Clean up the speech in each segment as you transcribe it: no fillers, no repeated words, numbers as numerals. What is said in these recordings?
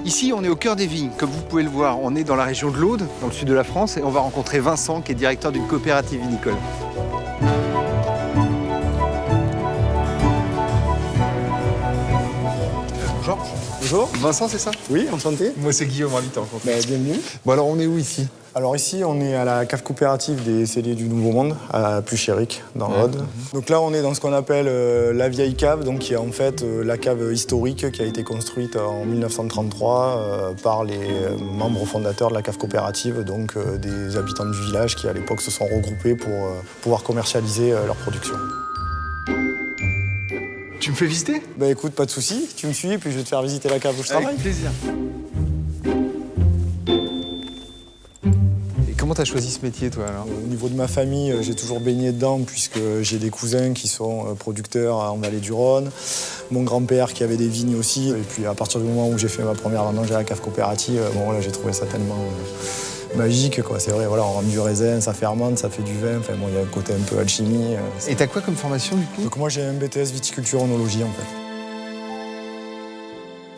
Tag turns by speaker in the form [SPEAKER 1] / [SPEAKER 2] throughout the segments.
[SPEAKER 1] Ici, on est au cœur des vignes. Comme vous pouvez le voir, on est dans la région de l'Aude, dans le sud de la France, et on va rencontrer Vincent, qui est directeur d'une coopérative vinicole. Bonjour.
[SPEAKER 2] Bonjour.
[SPEAKER 1] Vincent, c'est ça?
[SPEAKER 2] Oui, enchanté.
[SPEAKER 1] Moi, c'est Guillaume, ravi de te rencontrer.
[SPEAKER 2] Bienvenue.
[SPEAKER 1] Bon, alors, on est où ici?
[SPEAKER 2] Alors ici, on est à la cave coopérative des celliers du Nouveau Monde, à Pluchéric, dans l'Aude. Donc là, on est dans ce qu'on appelle la vieille cave, donc qui est en fait la cave historique qui a été construite en 1933 par les membres fondateurs de la cave coopérative, donc des habitants du village qui, à l'époque, se sont regroupés pour pouvoir commercialiser leur production.
[SPEAKER 1] Tu me fais visiter?
[SPEAKER 2] Bah écoute, pas de souci, tu me suis, puis je vais te faire visiter la cave où je travaille.
[SPEAKER 1] Avec plaisir. Comment t'as choisi ce métier, toi, alors?
[SPEAKER 2] Au niveau de ma famille, j'ai toujours baigné dedans puisque j'ai des cousins qui sont producteurs en vallée du Rhône, mon grand-père qui avait des vignes aussi. Et puis à partir du moment où j'ai fait ma première vendange à la cave coopérative, bon, là, j'ai trouvé ça tellement magique, quoi. C'est vrai, voilà, on rame du raisin, ça fermente, ça fait du vin. Enfin, bon, il y a un côté un peu alchimie.
[SPEAKER 1] Et t'as quoi comme formation, du coup?
[SPEAKER 2] Donc moi, j'ai un BTS viticulture-onologie, en fait.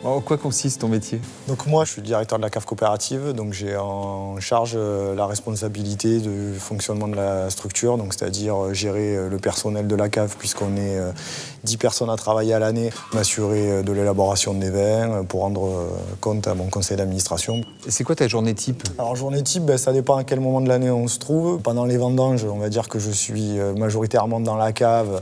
[SPEAKER 1] En quoi consiste ton métier?
[SPEAKER 2] Donc moi, je suis directeur de la cave coopérative, donc j'ai en charge la responsabilité du fonctionnement de la structure, donc c'est-à-dire gérer le personnel de la cave, puisqu'on est 10 personnes à travailler à l'année, m'assurer de l'élaboration des vins, pour rendre compte à mon conseil d'administration.
[SPEAKER 1] Et c'est quoi ta journée type?
[SPEAKER 2] Alors journée type, ça dépend à quel moment de l'année on se trouve. Pendant les vendanges, on va dire que je suis majoritairement dans la cave,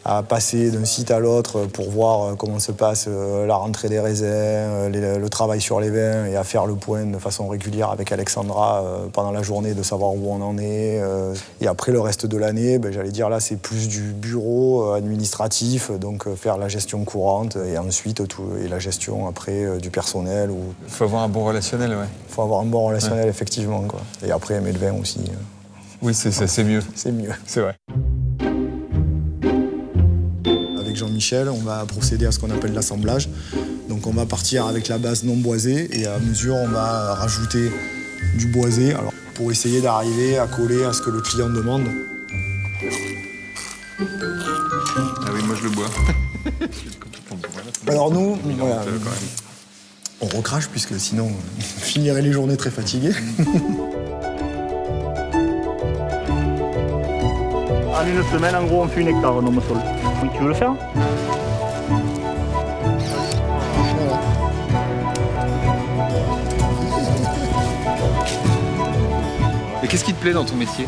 [SPEAKER 2] à passer d'un site à l'autre pour voir comment se passe la rentrée des raisins, le travail sur les vins et à faire le point de façon régulière avec Alexandra pendant la journée, de savoir où on en est. Et après, le reste de l'année, j'allais dire là, c'est plus du bureau administratif, donc faire la gestion courante et ensuite et la gestion après du personnel.
[SPEAKER 1] Il faut avoir un bon relationnel, ouais.
[SPEAKER 2] Il faut avoir un bon relationnel, effectivement, quoi. Et après, aimer le vin aussi.
[SPEAKER 1] Oui, c'est mieux.
[SPEAKER 2] C'est mieux.
[SPEAKER 1] C'est vrai.
[SPEAKER 2] Avec Jean-Michel, on va procéder à ce qu'on appelle l'assemblage. Donc on va partir avec la base non boisée et à mesure on va rajouter du boisé, alors, pour essayer d'arriver à coller à ce que le client demande.
[SPEAKER 1] Ah oui, moi je le bois.
[SPEAKER 2] Alors nous, voilà, on recrache puisque sinon on finirait les journées très fatiguées.
[SPEAKER 3] En une semaine, en gros, on fait 1 hectare dans mon sol. Donc, tu veux le faire?
[SPEAKER 1] Et qu'est-ce qui te plaît dans ton métier?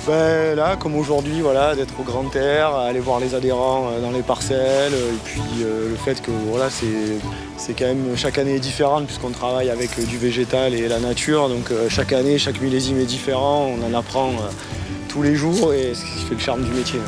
[SPEAKER 2] Là, comme aujourd'hui, voilà, d'être au grand air, aller voir les adhérents dans les parcelles, et puis le fait que voilà, c'est quand même chaque année est différente puisqu'on travaille avec du végétal et la nature, donc chaque année, chaque millésime est différent, on en apprend tous les jours et c'est ce qui fait le charme du métier.